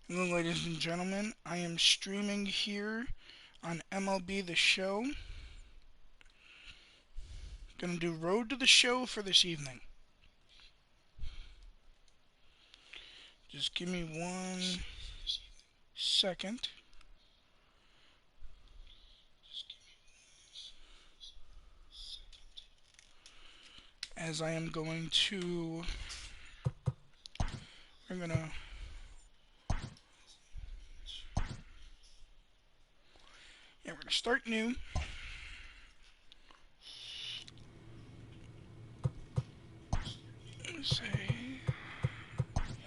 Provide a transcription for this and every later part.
Hello, ladies and gentlemen. I am streaming here on MLB The Show. Gonna do Road to the Show for this evening. Just give me 1 second as I am going to. We're gonna. Yeah, we're gonna start new. Let's say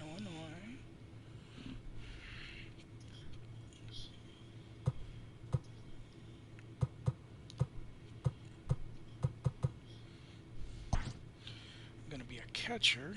Illinois. I'm gonna be a catcher.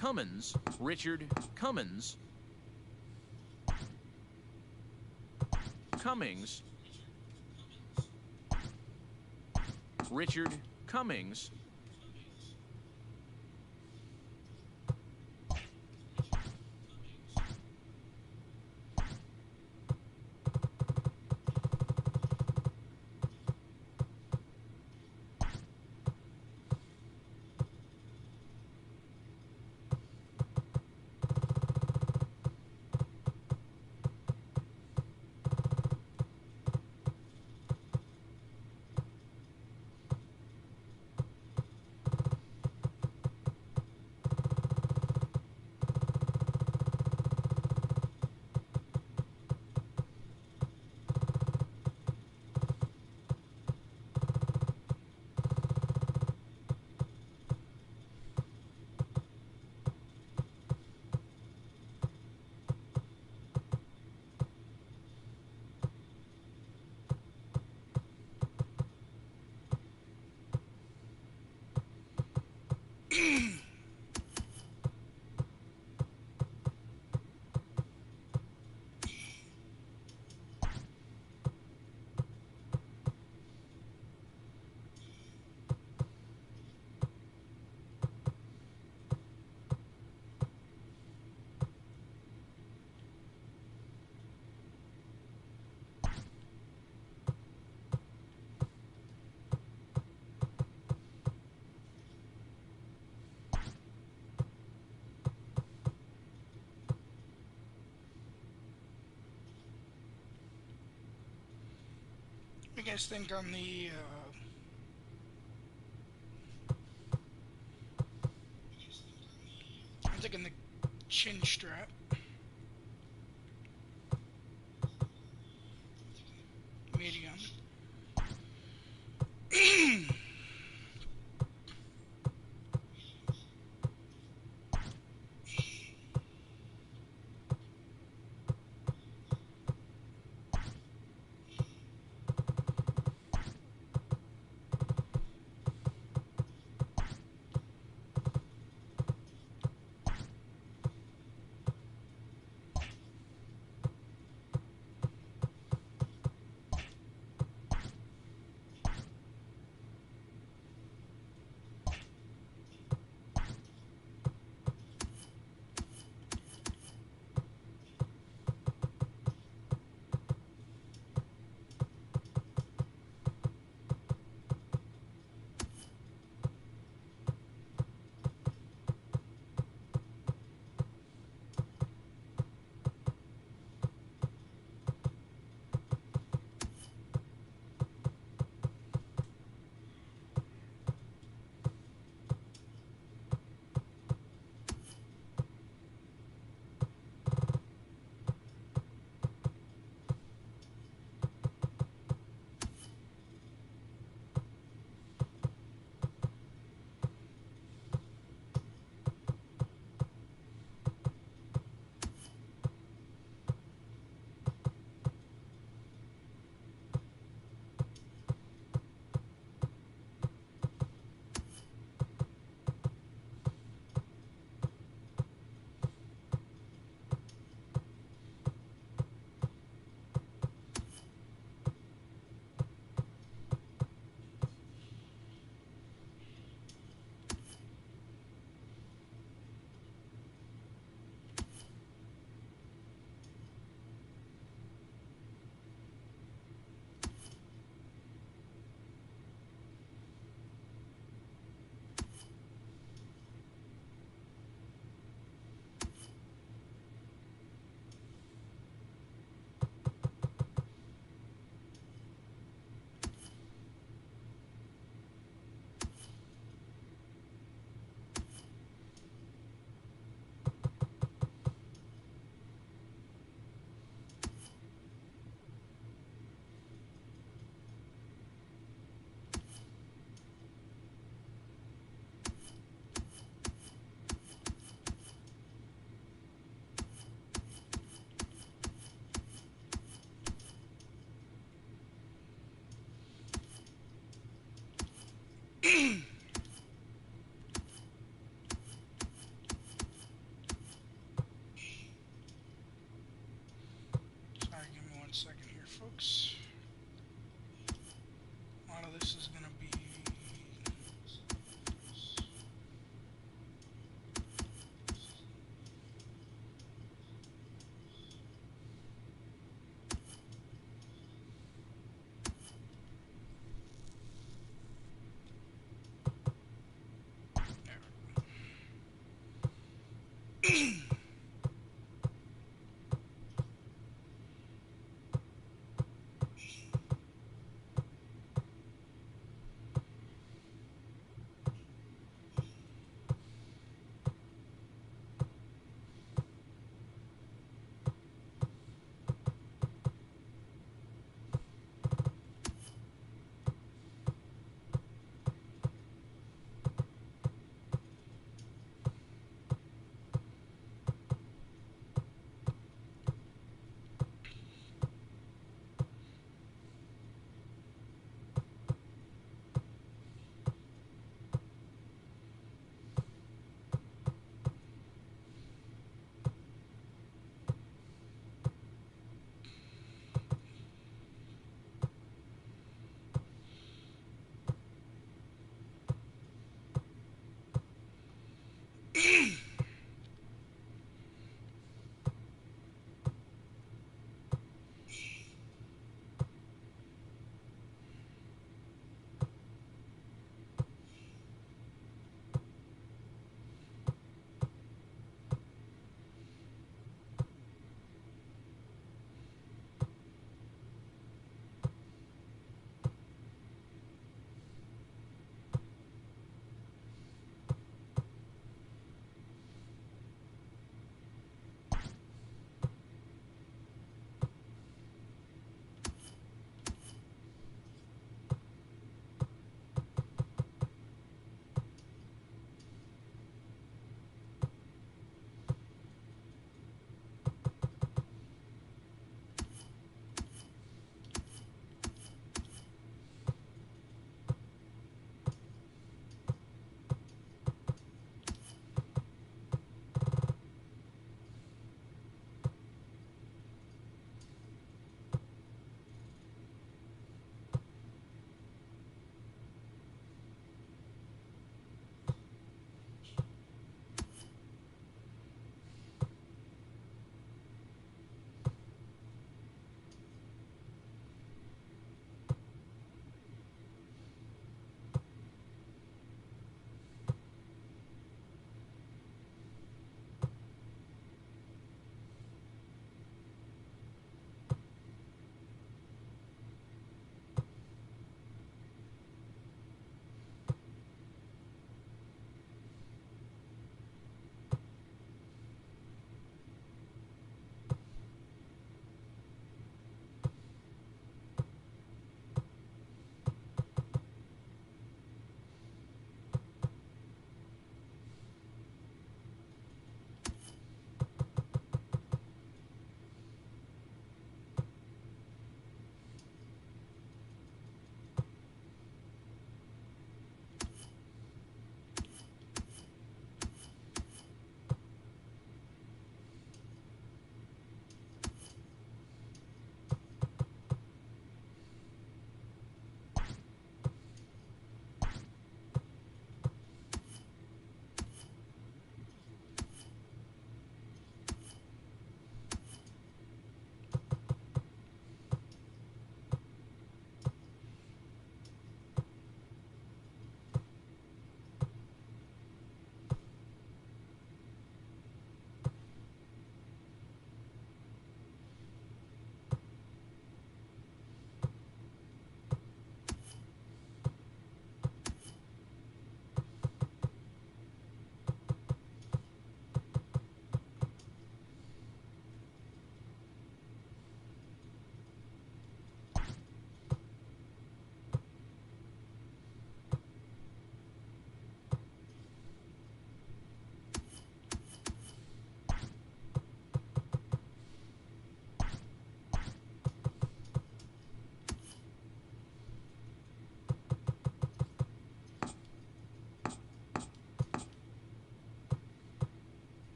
Cummins, Richard Cummins. Cummings, Richard Cummings. What do you guys think on the I'm thinking the chin strap. Medium. Sorry, give me 1 second here, folks. A lot of this is going to be...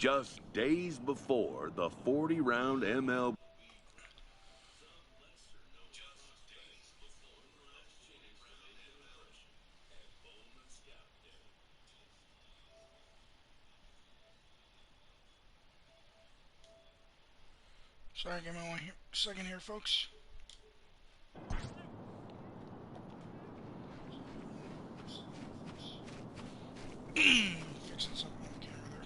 Just days before the 40-round MLB. Sorry, give me one second here, folks. Fixing something on the camera there.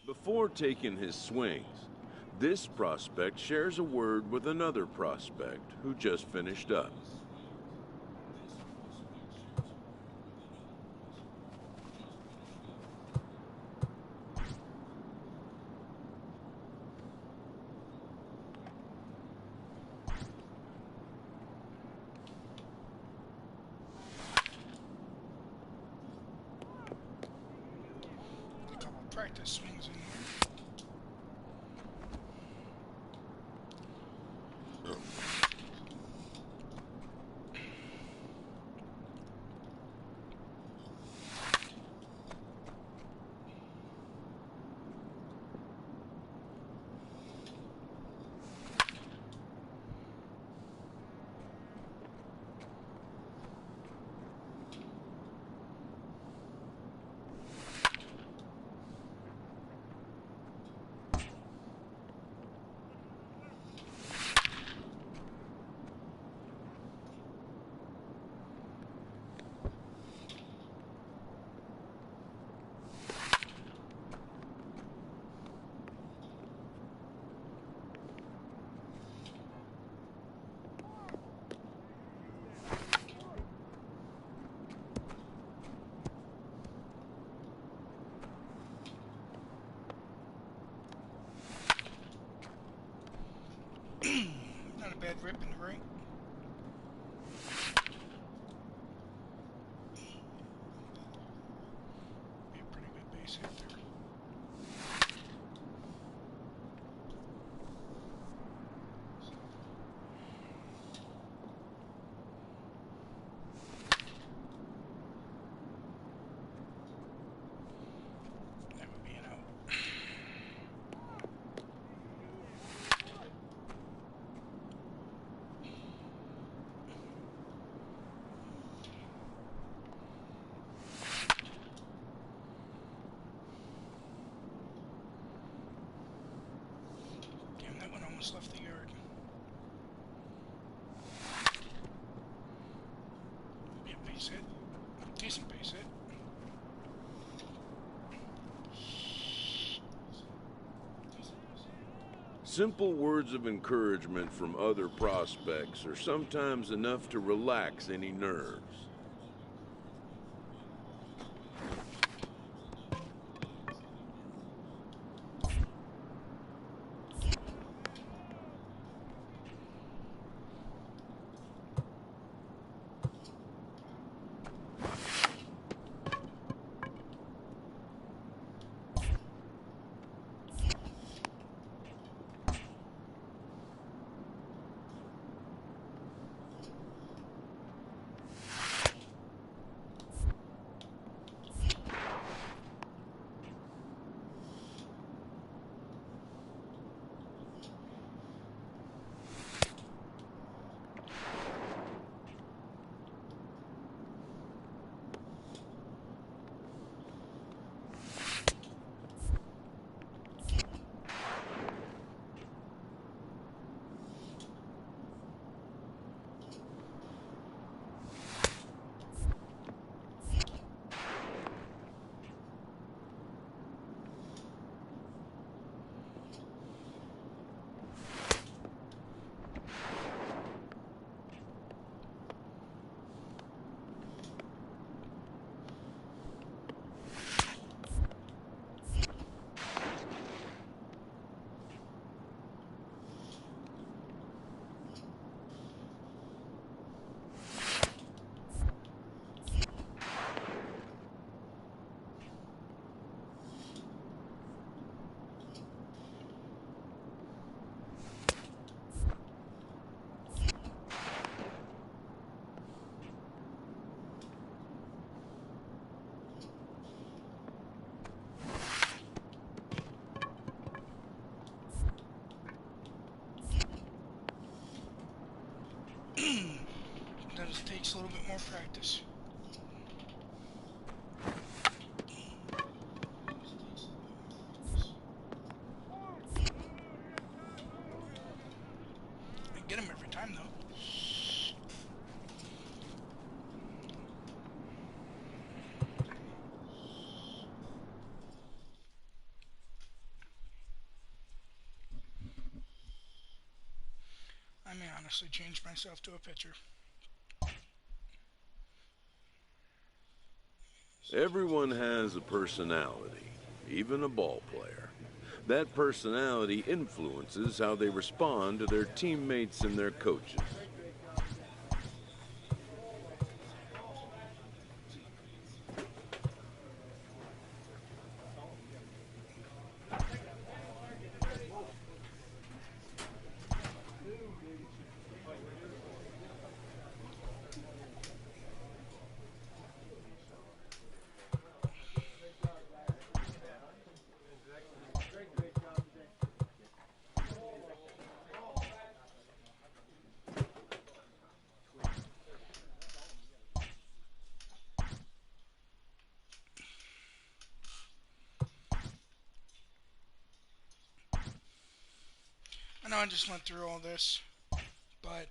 Before taking his swings, this prospect shares a word with another prospect who just finished up. A couple practice swings in here. Not a bad rip in the ring. Be a pretty good base hit there. That would be an out. Damn, that one almost left the yard. Be a base hit. Decent base hit. Simple words of encouragement from other prospects are sometimes enough to relax any nerves. takes a little bit more practice. I get him every time, though. I may honestly change myself to a pitcher. Everyone has a personality, even a ball player. That personality influences how they respond to their teammates and their coaches. I know I just went through all this, but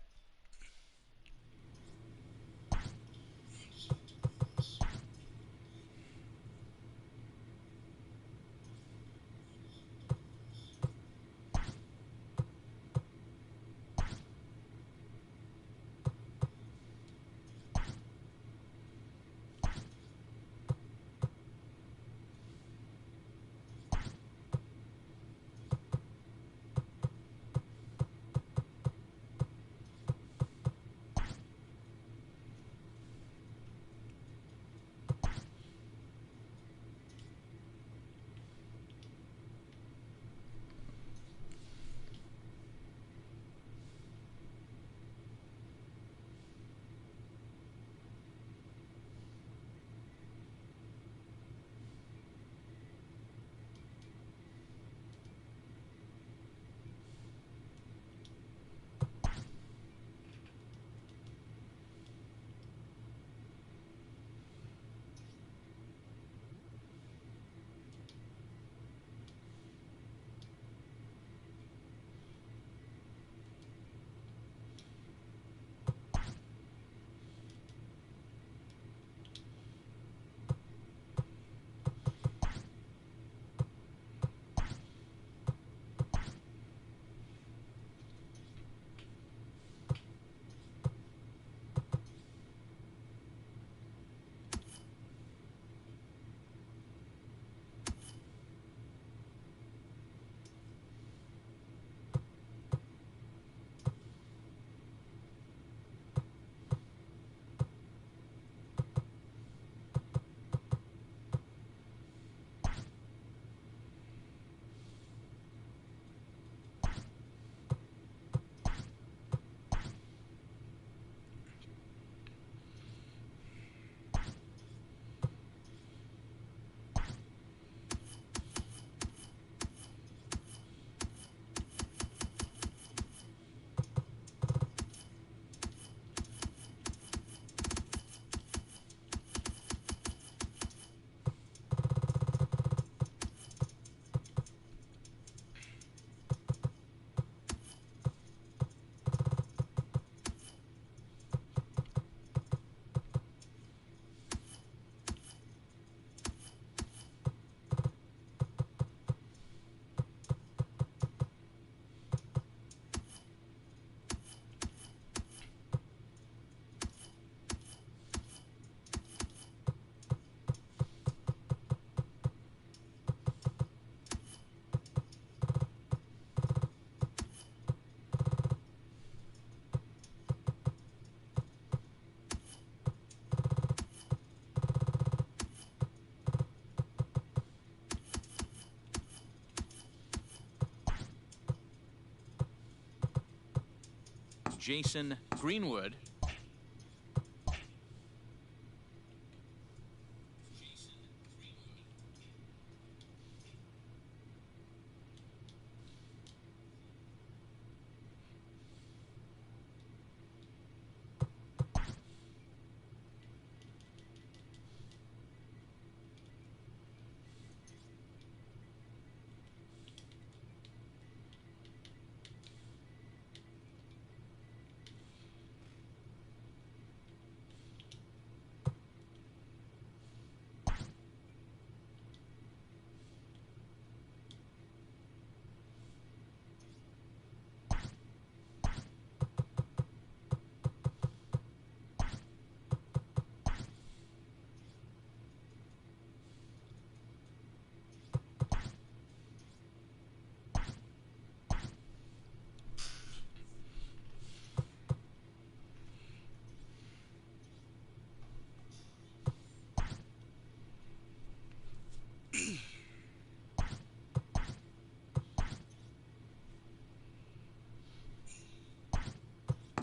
Jason Greenwood.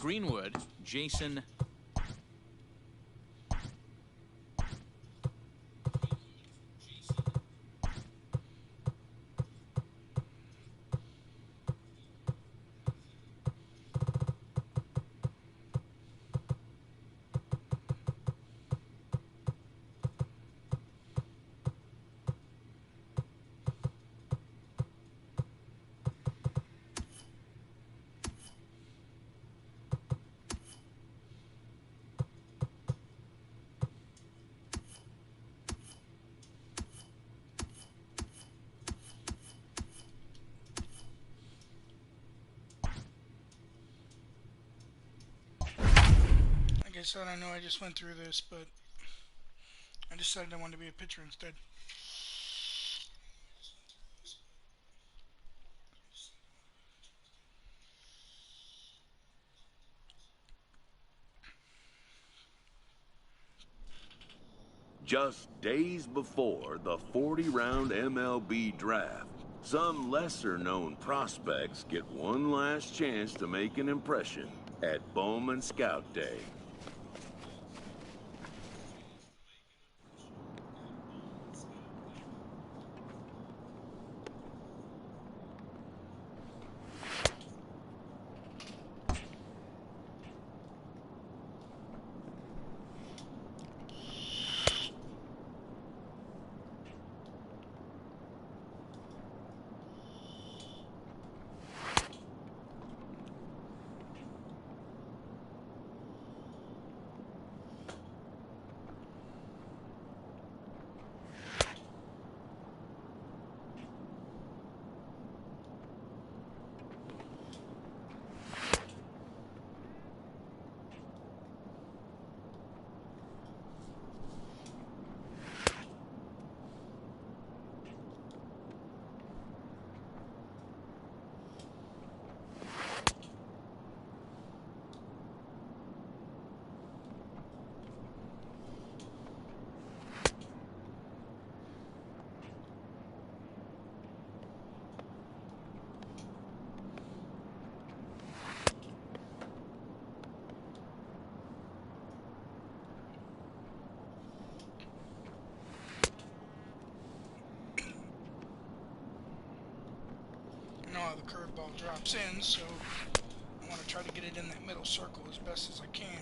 Greenwood, Jason. Like I said, I know I just went through this, but I decided I wanted to be a pitcher instead. Just days before the 40-round MLB draft, some lesser-known prospects get one last chance to make an impression at Bowman Scout Day. I know how the curveball drops in, so I want to try to get it in that middle circle as best as I can.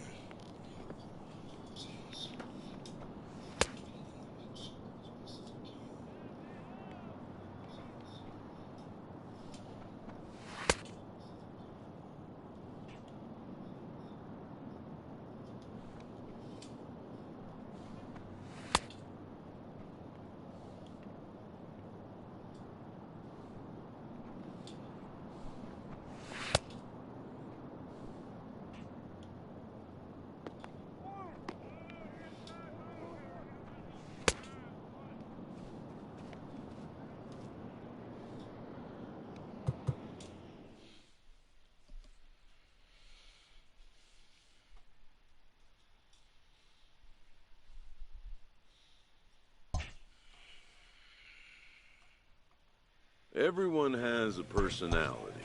Everyone has a personality,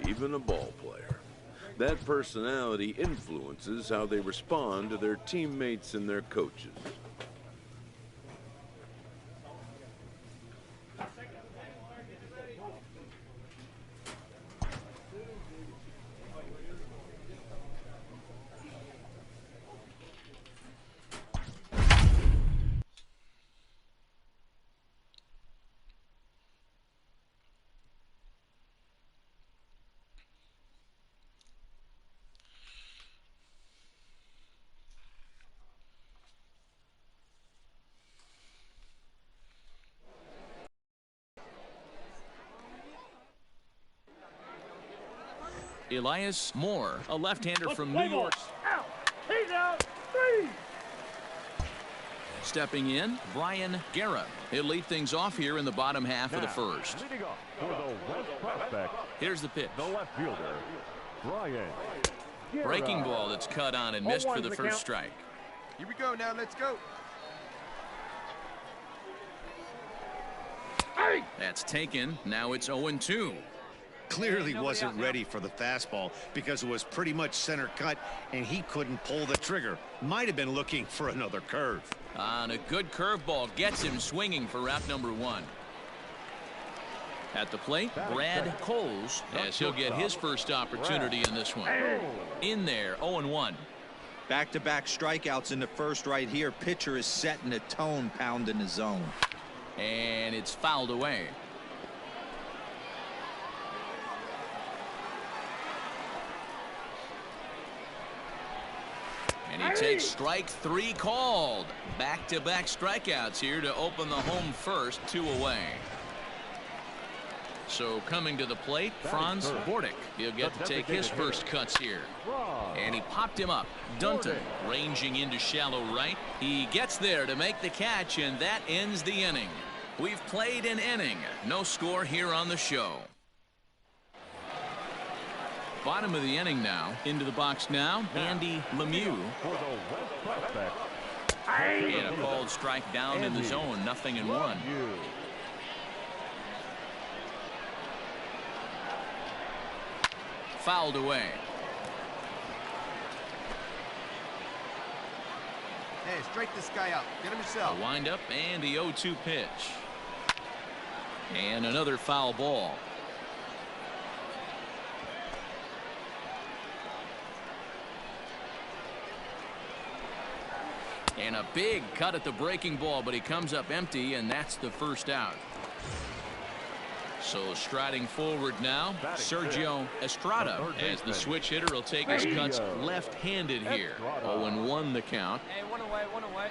even a ball player. That personality influences how they respond to their teammates and their coaches. Elias Moore, a left-hander from New York. Out. He's out. 3. Stepping in, Brian Guerra. He'll lead things off here in the bottom half of the first. Leading off for the West prospect, Here's the pitch. the left fielder, Brian Guerra. Breaking ball that's cut on and missed for the first strike. Here we go now, let's go. That's taken. Now it's 0-2. clearly wasn't ready for the fastball because it was pretty much center cut and he couldn't pull the trigger. Might have been looking for another curve. And a good curveball gets him swinging for route number 1. At the plate, Brad Coles, as he'll get his first opportunity in this one. In there, 0-1. Back-to-back strikeouts in the first right here. Pitcher is setting the tone, pounding the zone. And it's fouled away. And he takes strike 3 called. Back-to-back strikeouts here to open the home first, 2 away. So coming to the plate, Franz Bordick. He'll get to take his first cuts here. And he popped him up. Dunton ranging into shallow right. He gets there to make the catch, and that ends the inning. We've played an inning. No score here on the show. Bottom of the inning now. Into the box now, Andy Lemieux. And a called strike down in the zone. 0-1. Fouled away. Hey, strike this guy out. Get him yourself. A windup and the 0-2 pitch. And another foul ball. And a big cut at the breaking ball, but he comes up empty, and that's the first out. So striding forward now, Sergio Estrada, as the switch hitter will take his cuts left-handed here. 0-1 the count. Hey, one away, one away.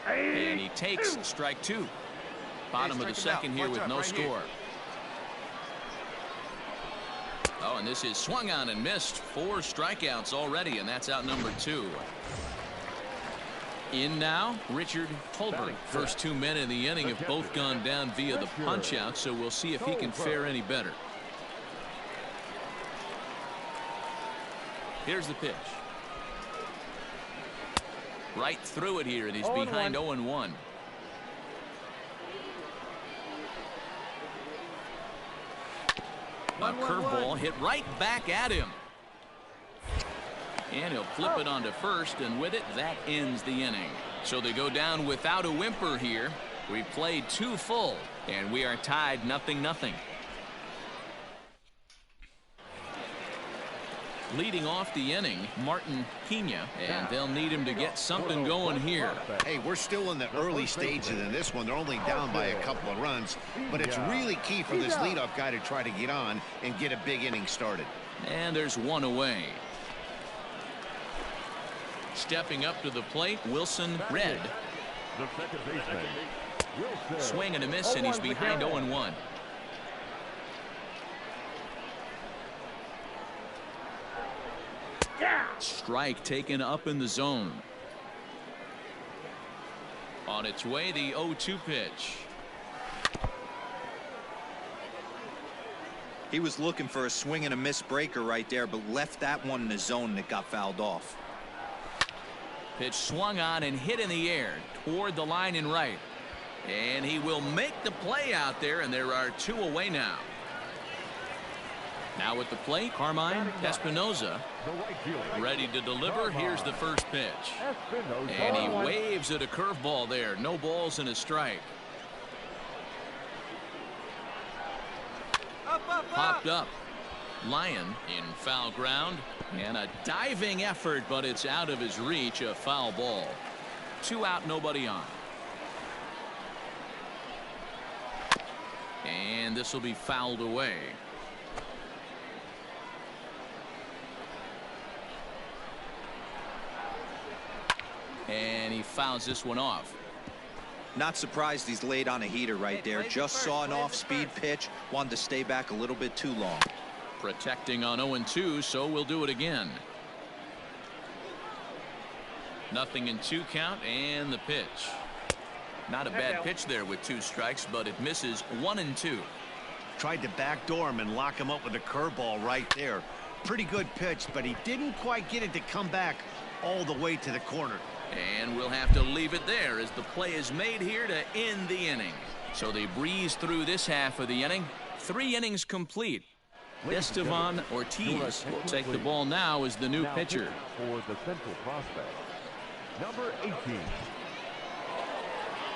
And he takes strike 2. Bottom of the second here with no score. Oh, and this is swung on and missed. 4 strikeouts already, and that's out number 2. In now, Richard Tolbert. First 2 men in the inning have both gone down via the punch-out, so we'll see if he can fare any better. Here's the pitch. Right through it here, and he's behind 0-1. A curveball hit right back at him. And he'll flip it onto first, and with it, that ends the inning. So they go down without a whimper here. We've played 2 full, and we are tied 0-0. Leading off the inning, Martin Pena, and they'll need him to get something going here. Hey, we're still in the early stages in this one. They're only down by a couple of runs, but it's really key for this leadoff guy to try to get on and get a big inning started. And there's 1 away. Stepping up to the plate, Wilson Red. The second baseman, Wilson. Swing and a miss, and he's behind 0-1. Strike taken up in the zone. On its way, the 0-2 pitch. He was looking for a swing and a miss breaker right there, but left that one in the zone that got fouled off. Pitch swung on and hit in the air toward the line and right. And he will make the play out there, and there are 2 away now. Now at the plate, Carmine Espinoza ready to deliver. Here's the first pitch. And he waves at a curveball there. No balls and a strike. Popped up. Lyon in foul ground. And a diving effort, but it's out of his reach. A foul ball. 2 out, nobody on. And this will be fouled away. And he fouls this one off. Not surprised he's laid on a heater right there. Just saw an off-speed pitch. Wanted to stay back a little bit too long. Protecting on 0-2, so we'll do it again. 0-2 count, and the pitch. Not a bad pitch there with 2 strikes, but it misses 1-2. Tried to backdoor him and lock him up with a curveball right there. Pretty good pitch, but he didn't quite get it to come back all the way to the corner. And we'll have to leave it there as the play is made here to end the inning. So they breeze through this half of the inning. 3 innings complete. Estevan Ortiz will take the ball now as the new pitcher. For the Central prospect, number 18.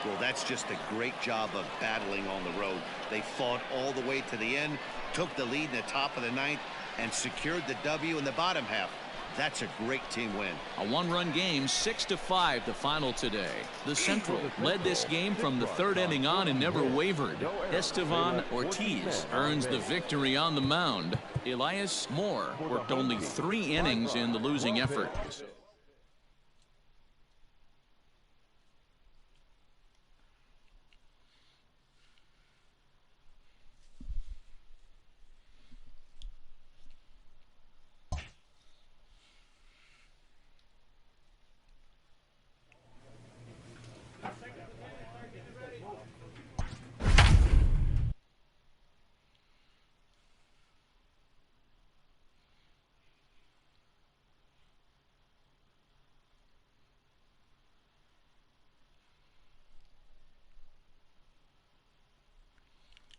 Well, that's just a great job of battling on the road. They fought all the way to the end, took the lead in the top of the 9th, and secured the W in the bottom half. That's a great team win. A 1-run game, 6-5 the final today. The Central led this game from the 3rd inning on and never wavered. Estevan Ortiz earns the victory on the mound. Elias Moore worked only 3 innings in the losing effort.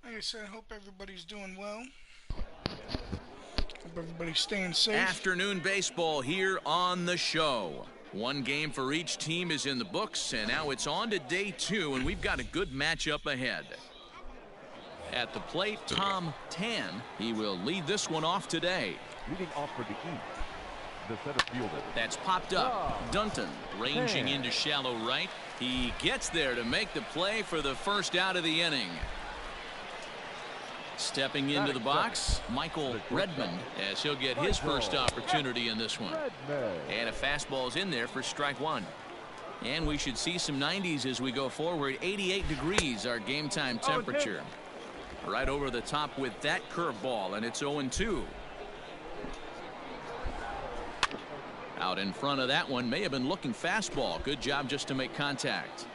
Like I said, I hope everybody's doing well. Hope everybody's staying safe. Afternoon baseball here on the show. 1 game for each team is in the books, and now it's on to day 2, and we've got a good matchup ahead. At the plate, Tom Tan. He will lead this one off today. Leading off for the East, the center fielder. That's popped up. Dunton ranging into shallow right. He gets there to make the play for the first out of the inning. Stepping into the box, Michael Redmond, as he'll get his first opportunity in this one. And a fastball's in there for strike 1. And we should see some 90s as we go forward. 88 degrees our game time temperature. Right over the top with that curveball, and it's 0-2. Out in front of that one, may have been looking fastball. Good job just to make contact.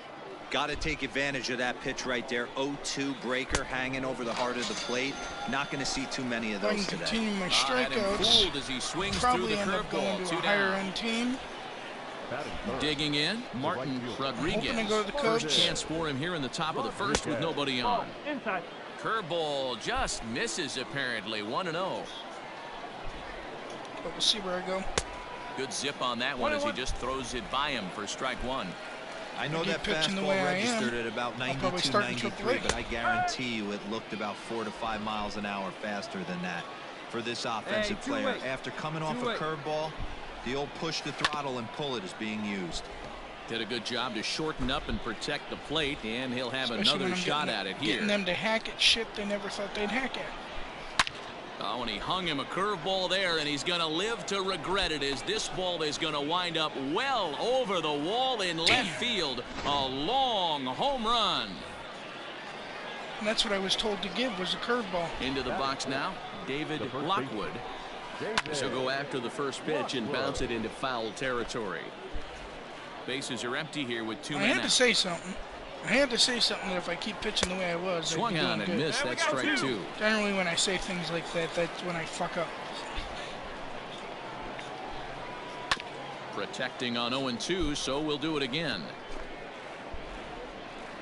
Got to take advantage of that pitch right there. 0-2 breaker hanging over the heart of the plate. Not going to see too many of If I those can today. continue my Had him strikeouts, fooled as he swings through probably the end up going curveball. to 2 a higher down. end team. Digging in, Martin Rodriguez. hoping to go to the First Cubs. chance for him here in the top of the 1st with nobody on. Curveball just misses apparently. 1-0. But we'll see where I go. Good zip on that one as he just throws it by him for strike 1. I know keep that pitching the fastball way I am, registered at about I'll probably 92, start in 93, AAA. but I guarantee you it looked about 4 to 5 miles an hour faster than that for this offensive player. After coming off a curveball, the old push the throttle and pull it is being used. Did a good job to shorten up and protect the plate, and he'll have Especially when another I'm shot at it here. Getting them to hack at shit they never thought they'd hack at. Oh, and he hung him a curveball there, and he's going to live to regret it as this ball is going to wind up well over the wall in left field. A long home run. And that's what I was told to give, was a curveball. Into the box now, David Lockwood. So go after the first pitch and bounce it into foul territory. Bases are empty here with 2 I men had to out. say something. I had to say something that if I keep pitching the way I was, I'd Swung be on doing and good. missed. That's strike 2. Generally, when I say things like that, that's when I fuck up. Protecting on 0-2, so we'll do it again.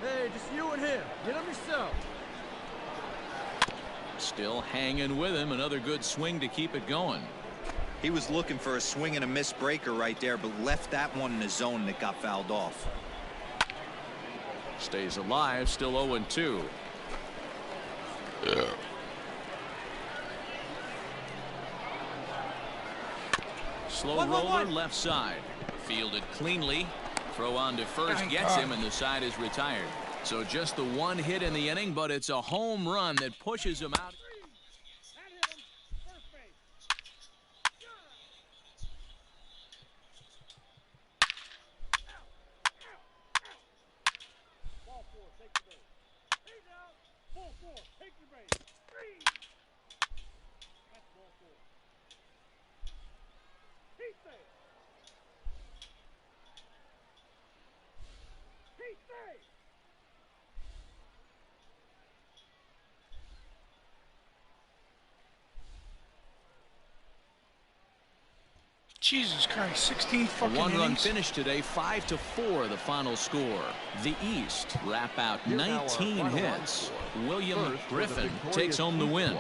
Hey, just you and him. Get him yourself. Still hanging with him. Another good swing to keep it going. He was looking for a swing and a miss breaker right there, but left that one in the zone that got fouled off. Stays alive, still 0-2. Slow roller left side. Fielded cleanly. Throw on to first, Thank gets God. him, and the side is retired. So just the 1 hit in the inning, but it's a home run that pushes him out. Jesus Christ, 16 fucking One-run innings. finish today, 5-4 the final score. The East wrap out 19 hits. William Griffin takes home the win.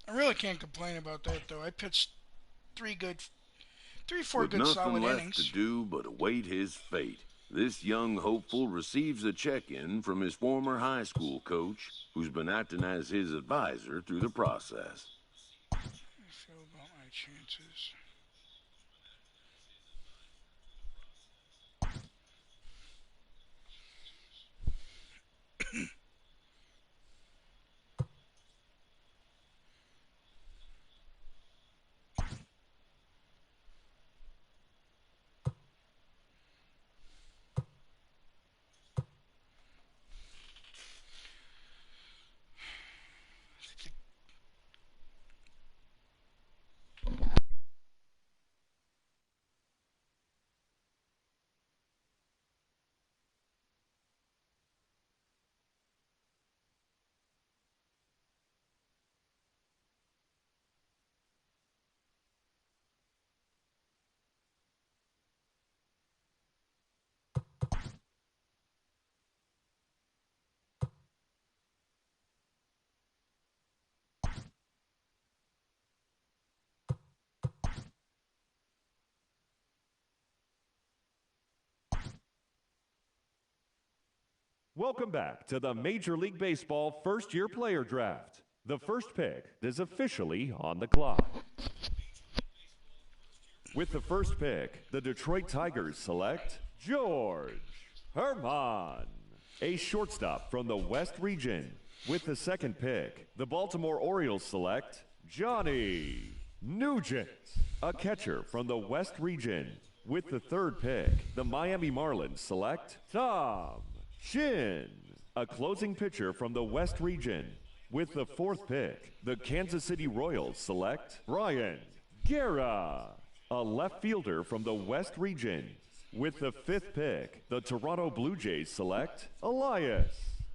I really can't complain about that, though. I pitched four With good nothing solid left innings. to do but await his fate, this young hopeful receives a check-in from his former high school coach, who's been acting as his advisor through the process. How do I feel about my chances? Welcome back to the Major League Baseball first-year player draft. The first pick is officially on the clock. With the first pick, the Detroit Tigers select George Herman, a shortstop from the West Region. With the second pick, the Baltimore Orioles select Johnny Nugent, a catcher from the West Region. With the third pick, the Miami Marlins select Tom Shin, a closing pitcher from the West Region. With the fourth pick, the Kansas City Royals select Brian Guerra, a left fielder from the West Region. With the fifth pick, the Toronto Blue Jays select Elias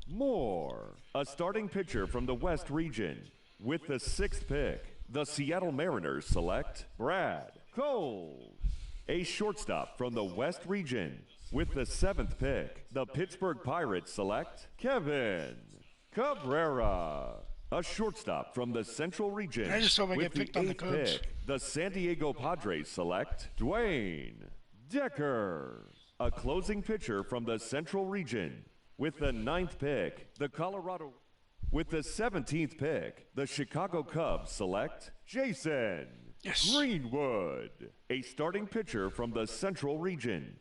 Moore, a starting pitcher from the West Region. With the sixth pick, the Seattle Mariners select Brad Cole, a shortstop from the West Region. With the seventh pick, the Pittsburgh Pirates select Kevin Cabrera, a shortstop from the Central Region. I just hope I With get picked on the eighth Cubs. pick, the San Diego Padres select Dwayne Decker, a closing pitcher from the Central Region. With the ninth pick, the Colorado. With the 17th pick, the Chicago Cubs select Jason Greenwood, a starting pitcher from the Central Region.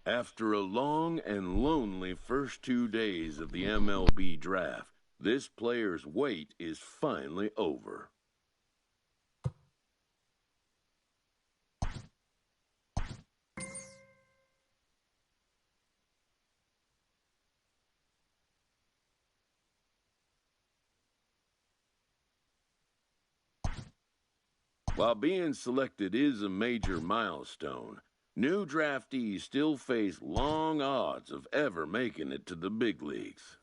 After a long and lonely first 2 days of the MLB draft, this player's wait is finally over. While being selected is a major milestone, new draftees still face long odds of ever making it to the big leagues.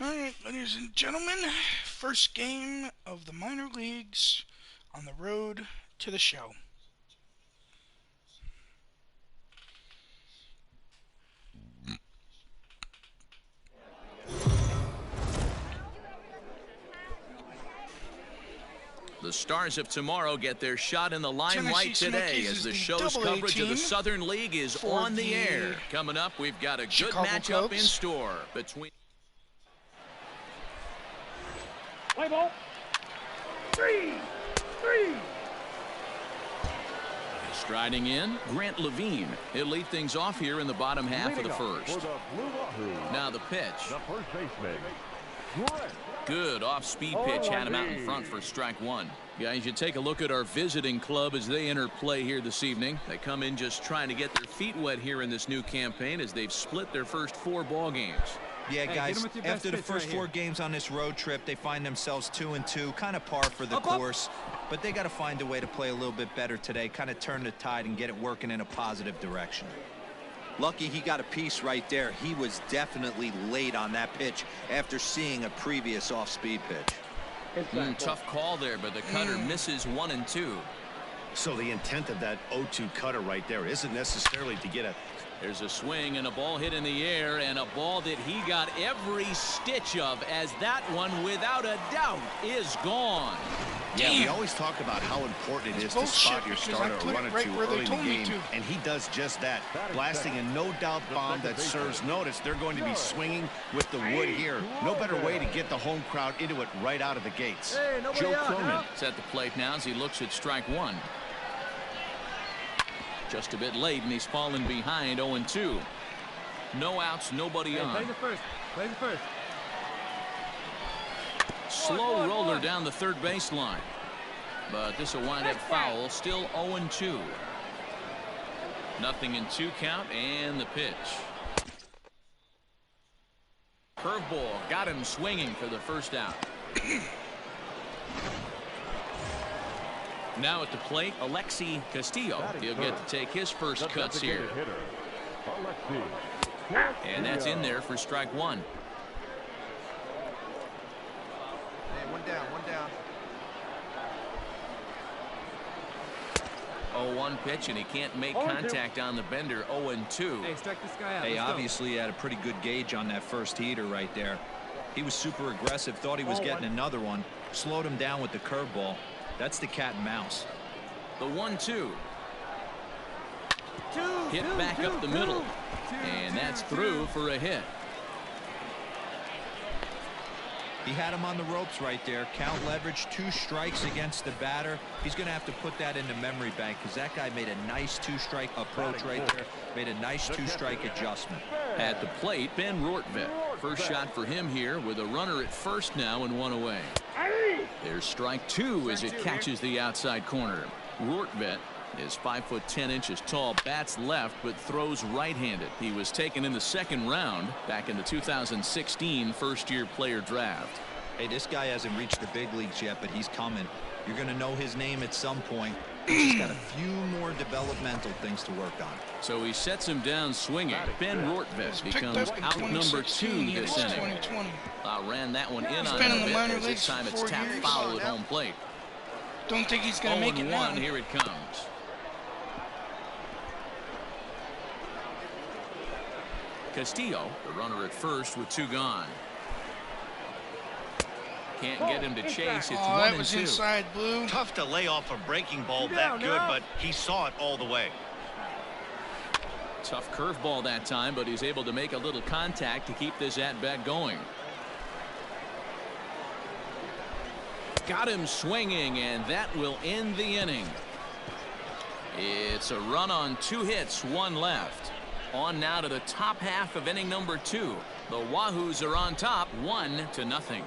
Alright, ladies and gentlemen, first game of the minor leagues on the road to the show. The the Stars of tomorrow get their shot in the limelight Tennessee today Smokies as is the the show's AA coverage of the team Southern League is for on the the air. Coming up, we've got a good Chicago matchup Cubs. in store between... Play ball. 3. Striding in, Grant Levine. He'll lead things off here in the bottom half of the first. Now the pitch. The first baseman. Good off-speed pitch had him out in front for strike one. Guys, you take a look at our visiting club as they enter play here this evening. They come in just trying to get their feet wet here in this new campaign as they've split their first 4 ball games. Yeah, guys, after the first 4 games on this road trip, they find themselves 2-2, kind of par for the course. But they got to find a way to play a little bit better today, kind of turn the tide and get it working in a positive direction. Lucky he got a piece right there. He was definitely late on that pitch after seeing a previous off-speed pitch. Tough call there, but the cutter misses 1 and 2. So the intent of that 0-2 cutter right there isn't necessarily to get a... There's a swing and a ball hit in the air, and a ball that he got every stitch of, as that one, without a doubt, is gone. Yeah, we always talk about how important it is to spot your starter or run it to early in the game, and he does just that, blasting a no-doubt bomb that serves notice. They're going to be swinging with the wood here. No better way to get the home crowd into it right out of the gates. Joe Cronin is at the plate now as he looks at strike one. Just a bit late, and he's fallen behind 0-2. No outs, nobody on. Play the first. Play the first. Slow roller down the third baseline. But this will wind up foul. Still 0-2. Nothing in 2 count, and the pitch. Curveball got him swinging for the first out. Now at the plate, Alexi Castillo. He'll get to take his first cuts here. And that's in there for strike one. Hey, one down, one down. 0-1 pitch, and he can't make contact on the bender. 0-2. Hey, strike this guy out. Hey, obviously he had a pretty good gauge on that first heater right there. He was super aggressive, thought he was getting another one, slowed him down with the curveball. That's the cat and mouse. The 1-2. Hit back up the middle. And that's through for a hit. He had him on the ropes right there. Count leverage, 2 strikes against the batter. He's going to have to put that in the memory bank because that guy made a nice 2-strike approach right there. Made a nice 2-strike adjustment. At the plate, Ben Rortvedt. First shot for him here with a runner at first now and 1 away. There's strike 2 as it catches the outside corner. Rortvedt is 5'10" tall, bats left, but throws right-handed. He was taken in the 2nd round back in the 2016 first-year player draft. Hey, this guy hasn't reached the big leagues yet, but he's coming. You're going to know his name at some point. He's got a few more developmental things to work on. So he sets him down swinging. Ben Rortvedt becomes out number 2 this inning. Ran that one in on him a bit, as this time it's tapped foul at home plate. Don't think he's going to make it now. 0-1, here it comes. Castillo, the runner at first with 2 gone. Can't get him to chase. It's 1-2. That was inside, Blue. Tough to lay off a breaking ball that good, but he saw it all the way. Tough curveball that time, but he's able to make a little contact to keep this at-bat going. Got him swinging, and that will end the inning. It's a run on 2 hits, 1 left. On now to the top half of inning number 2. The Wahoos are on top, 1-0.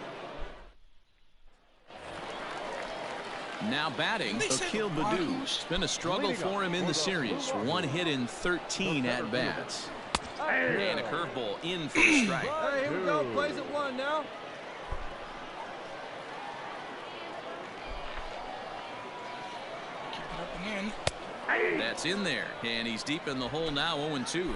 Now batting, Akil Baddoo. It's been a struggle for him in the series. 1 hit in 13 at-bats. And a curveball in for a strike. Hey, here we go. Plays at 1 now. Keep it up and in. That's in there, and he's deep in the hole now, 0-2.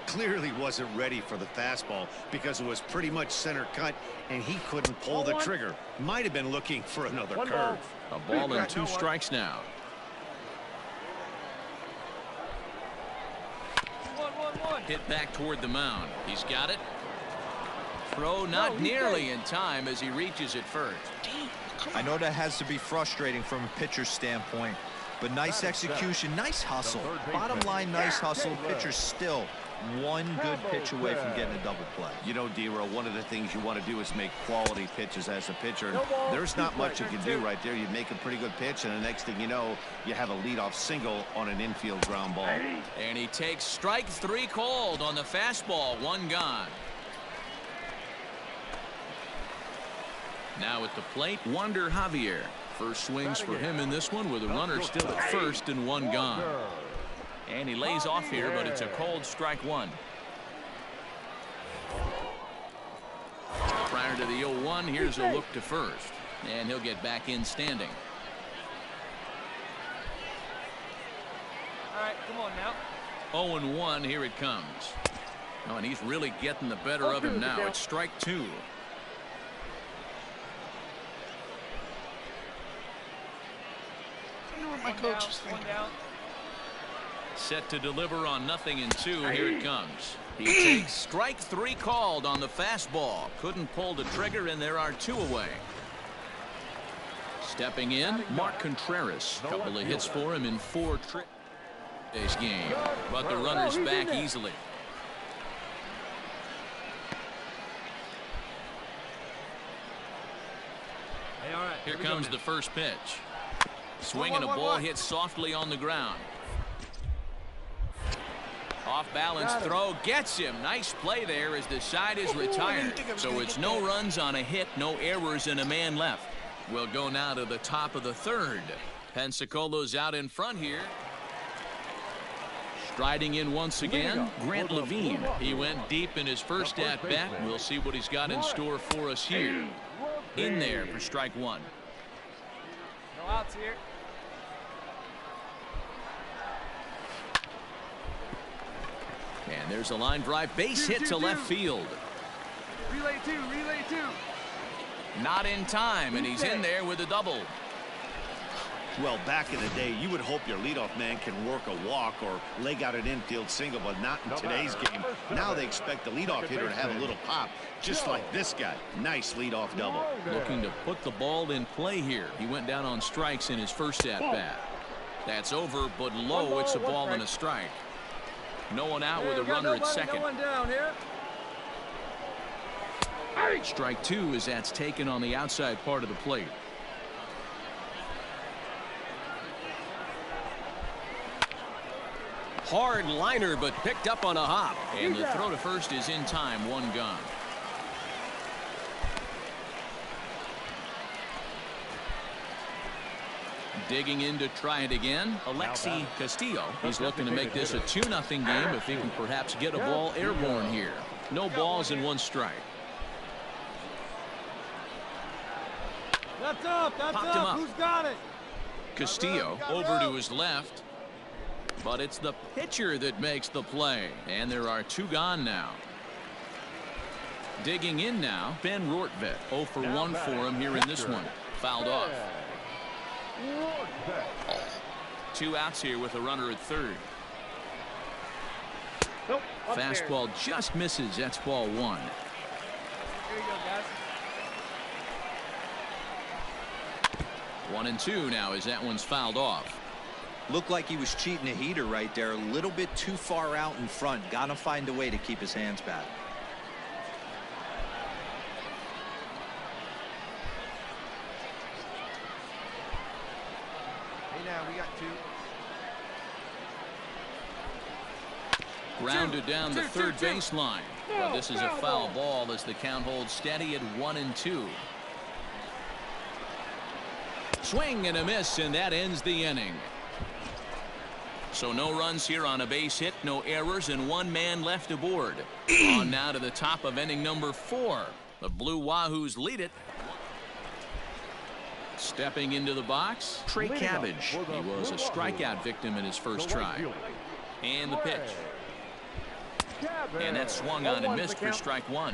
Clearly wasn't ready for the fastball because it was pretty much center cut, and he couldn't pull the trigger. Might have been looking for another curve. A ball and 2 strikes now. 1-1-1. Hit back toward the mound. He's got it. Throw not nearly in time as he reaches it first. Damn, I know that has to be frustrating from a pitcher's standpoint, but nice execution, nice hustle. Bottom line, nice hustle. Pitcher's still one good pitch away from getting a double play. You know, D-Row, one of the things you want to do is make quality pitches as a pitcher. And there's not much you can do right there. You make a pretty good pitch, and the next thing you know, you have a leadoff single on an infield ground ball. And he takes strike 3 called on the fastball. 1 gone. Now at the plate, Wander Javier. First swings for him in this one with a runner still at first and 1 gone. And he lays off here, but it's a cold strike 1. Prior to the 0-1, here's a look to first. And he'll get back in standing. All right, come on now. 0-1, here it comes. Oh, and he's really getting the better of him now. It's strike 2. I wonder what my coach was thinking. Set to deliver on 0-2. Here it comes. He takes strike 3 called on the fastball. Couldn't pull the trigger, and there are 2 away. Stepping in, Mark Contreras. Couple of hits for him in 4 trips today's game. But the runner's back easily. Hey, all right. Here comes the first pitch. Swinging a ball hit softly on the ground. Off balance throw gets him. Nice play there as the side is retired. So it's no runs on a hit, no errors, and a man left. We'll go now to the top of the 3rd. Pensacolo's out in front here. Striding in once again, Grant Levine. He went deep in his first at-bat. We'll see what he's got in store for us here. In there for strike 1. No outs here. And there's a line drive base hit to left field. Relay 2. Not in time, and he's in there with a double. Well, back in the day, you would hope your leadoff man can work a walk or leg out an infield single, but not in today's game. Now they expect the leadoff hitter to have a little pop, just like this guy. Nice leadoff double. Looking to put the ball in play here. He went down on strikes in his first at-bat. That's over, but low. It's a ball and a strike. No one out with a runner at second. No one down here. Strike 2 as that's taken on the outside part of the plate. Hard liner, but picked up on a hop. And the throw to first is in time. 1 gone. Digging in to try it again, Alexi Castillo. He's looking to make this a 2-0 game if he can perhaps get a ball airborne here. No balls and 1 strike. That's up. That's Popped him up. up. Who's got it? Castillo over to his left. But it's the pitcher that makes the play. And there are 2 gone now. Digging in now, Ben Rortvedt. 0 for 1 for him here in this one. Fouled off. 2 outs here with a runner at 3rd. Fastball just misses. That's ball 1. Here you go, guys. 1-2 now as that one's fouled off. Looked like he was cheating a heater right there. A little bit too far out in front. Got to find a way to keep his hands back. Hey, now we got 2. Grounded down the 3rd baseline. But this is a foul ball as the count holds steady at 1-2. Swing and a miss, and that ends the inning. So no runs here on a base hit, no errors, and 1 man left aboard. On now to the top of inning number 4. The Blue Wahoos lead it. Stepping into the box, Trey Cabbage. He was a strikeout victim in his first try. And the pitch. And that swung on and missed for strike 1.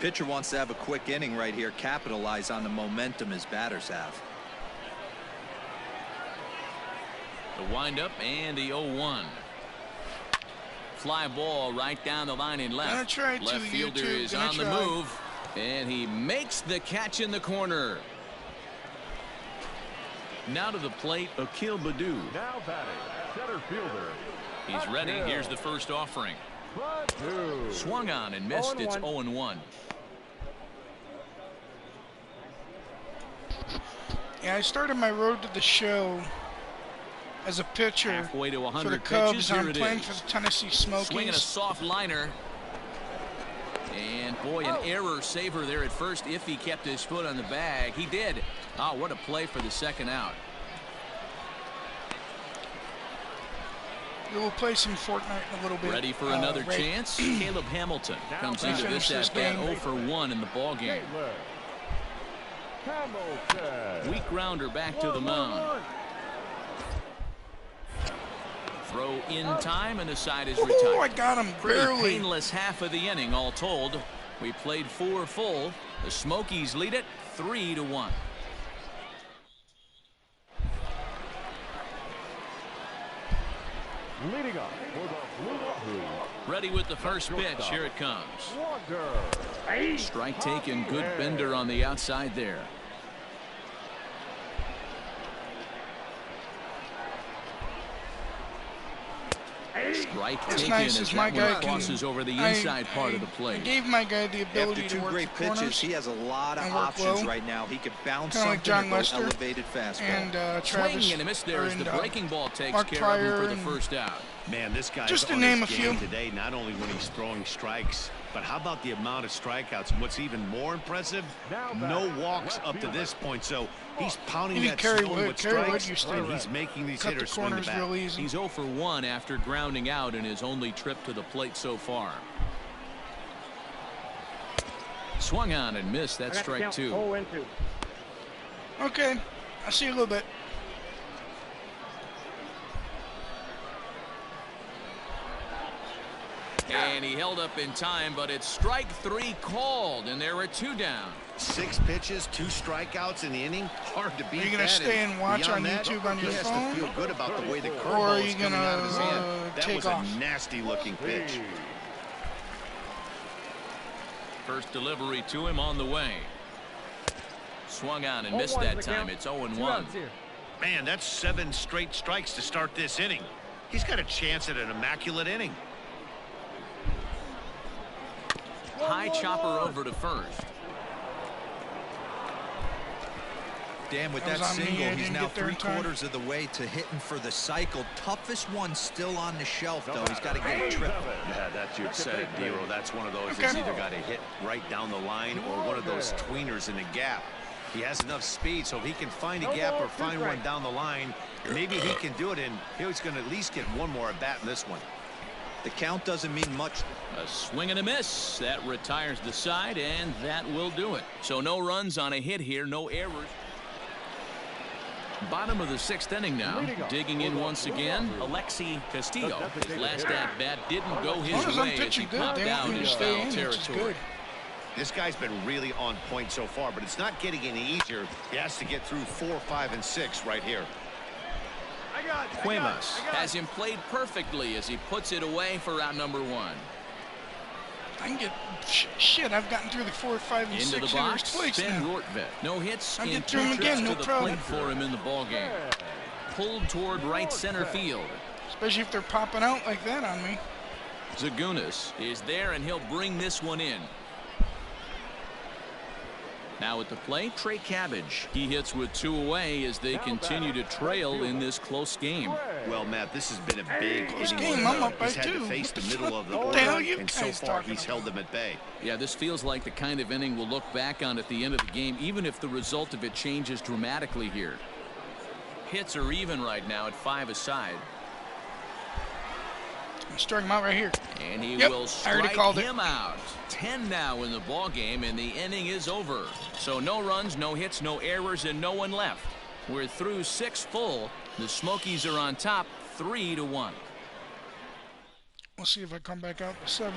Pitcher wants to have a quick inning right here. Capitalize on the momentum his batters have. The windup and the 0-1. Fly ball right down the line in left. Left fielder is on the move. And he makes the catch in the corner. Now to the plate, Akil Baddoo. Now batting, center fielder. He's ready. Here's the first offering. Swung on and missed. It's 0-1. Yeah, I started my road to the show as a pitcher Halfway to 100 for the Cubs. pitches. Here I'm it playing is. for the Tennessee Smokies. Swinging a soft liner. And boy, an error saver there at first if he kept his foot on the bag. He did. Oh, what a play for the second out. We'll play some Fortnite in a little bit. Ready for another chance. Caleb Hamilton comes into this at bat 0 for 1 in the ball game. Weak grounder back to the mound. Throw in time and the side is retired. Oh, I got him barely. Pretty painless half of the inning all told. We played 4 full. The Smokies lead it 3-1. Leading up for the Blue Wahoo. Ready with the first pitch. Here it comes. Strike taken. Good bender on the outside there. Strike taken nice as my that guy one crosses over the inside part of the plate. I gave my guy the ability After two to work great the corners. pitches, he has a lot of and work options low. right now. He could bounce Kinda like something John or go Lester elevated fastball. And Travis. Swing and a miss there as the breaking ball takes Mark care Pryor of him for the and first out. Man, this guy's just to on name his a few game today, not only when he's throwing strikes, but how about the amount of strikeouts? And what's even more impressive, no walks up to this point. So he's pounding Maybe that Kerry stone Wood. with Kerry Wood strikes, used to and he's making these cut hitters the swing the corners bat. real easy. He's 0 for 1 after grounding out in his only trip to the plate so far. Swung on and missed. That's strike 2. Okay, I'll see you a little bit. And he held up in time, but it's strike 3 called, and there are 2 down. 6 pitches, 2 strikeouts in the inning. Hard to beat. Are you going to stay and watch on YouTube on your phone? He has to feel good about the way the Or are curveball you is going coming out of his hand. to That take was off? a nasty-looking pitch. First delivery to him on the way. Swung on and missed that time. It's 0-1. Man, that's 7 straight strikes to start this inning. He's got a chance at an immaculate inning. High chopper over to first. Dan, with That that was on me. single, I he's didn't now get there in time. 3/4 of the way to hitting for the cycle. Toughest one still on the shelf, though. He's got to get a triple. Yeah, that's you said it, Dero. That's one of those that's either got to hit right down the line or one of those tweeners in the gap. He has enough speed, so if he can find a gap or find one down the line, maybe he can do it, and he's going to at least get one more at bat in this one. The count doesn't mean much. A swing and a miss. That retires the side, and that will do it. So no runs on a hit here, no errors. Bottom of the 6th inning now. Digging in once again, Alexi Castillo. His last at-bat didn't go his As long as I'm way as he pitching good, popped they want out me in to stay foul in, which is territory. good. This guy's been really on point so far, but it's not getting any easier. He has to get through 4, 5, and 6 right here. Cuemas has him played perfectly as he puts it away for out number 1. I can get shit. I've gotten through the 4, 5, and Into 6 the box, twice Ben now. Rortvedt. No hits I in get 2 through him trips again, no to the problem. plate for him in the ball game. Pulled toward right center field. Especially if they're popping out like that on me. Zagunis is there, and he'll bring this one in. Now at the plate, Trey Cabbage. He hits with 2 away as they continue to trail in this close game. Well, Matt, this has been a big Close inning. game. I'm up by He's had 2. to face the middle of the What the hell order, you and so guys far talking he's held them at bay. Yeah, this feels like the kind of inning we'll look back on at the end of the game, even if the result of it changes dramatically here. Hits are even right now at 5 aside. I'm striking him out right here. And he Yep, will I already strike called it. him out. 10 now in the ball game, and the inning is over. So no runs, no hits, no errors, and no one left. We're through 6 full. The Smokies are on top 3-1. We'll see if I come back out the 7th.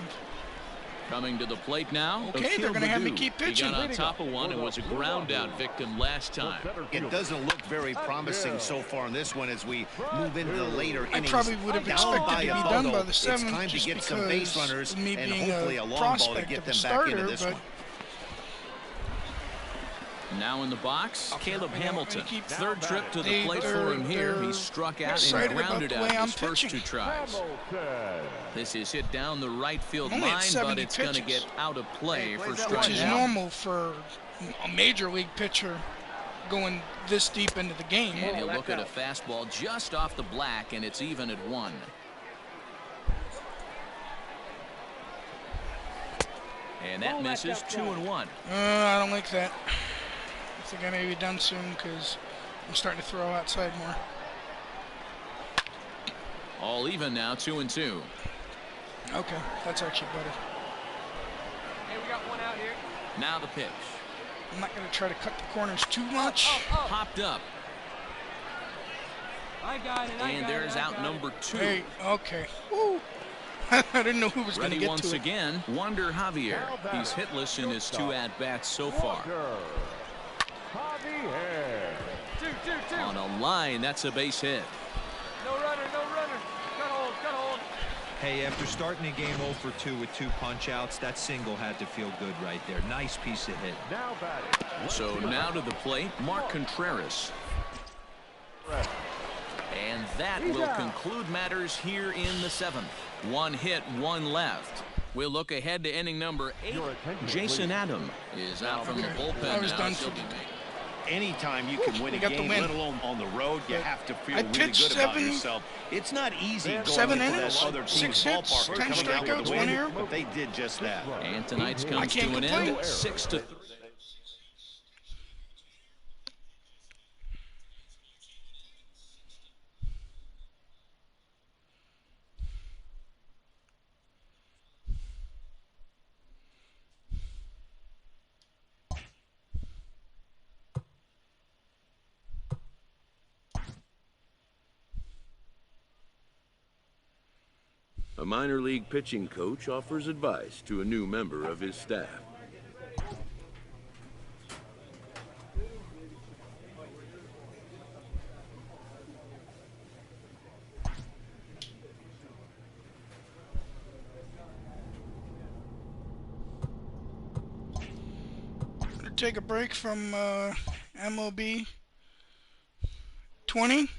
Coming to the plate now. Okay, they're going to have me keep He pitching. got on top of one and was a ground out victim last time. It doesn't look very promising so far in this one as we move into the later I innings. probably would have Down expected by to be a done bundle. by the 7th It's time to just get some base because runners of me and, being hopefully, a a long ball to prospect get of them a back into starter, this but one. Now in the box, Caleb Hamilton. Third trip to the They- plate for him here. He struck out excited and about grounded the out way I'm his first pitching. 2 tries. This is hit down the right field I'm only at line, 70 but it's going to pitches. get out of play for Which strike is one. normal for a major league pitcher going this deep into the game. And he'll look at a fastball just off the black, and it's even at 1. And that misses 2-1. I don't like that. I think I may be done soon because I'm starting to throw outside more. All even now, 2-2. Okay, that's actually better. Hey, we got one out here. Now the pitch. I'm not going to try to cut the corners too much. Popped up. I got it. And there's out number 2. Hey, okay. Woo. I didn't know who was going to Ready get once to it. again, Wander Javier. He's hitless in his 2 at-bats so far. Two. On a line, that's a base hit. No runner. Cut hold. Hey, after starting the game 0 for 2 with 2 punch-outs, that single had to feel good right there. Nice piece of hit. So now to the plate, Mark Contreras. And that will conclude matters here in the 7th. 1 hit, 1 left. We'll look ahead to inning number 8. Jason Adam is out from the bullpen I was now. done for Anytime you can win a got the game, win. let alone on the road, you have to feel I really pitched good about 7 yourself. It's not easy going 7 into innings, that other team's 6 hits, ballpark 10 and coming out with strikeouts, a 1 win, error. but they did just that. And tonight's comes to can't an complain. end, 6-3. A minor league pitching coach offers advice to a new member of his staff. Take a break from MLB 20.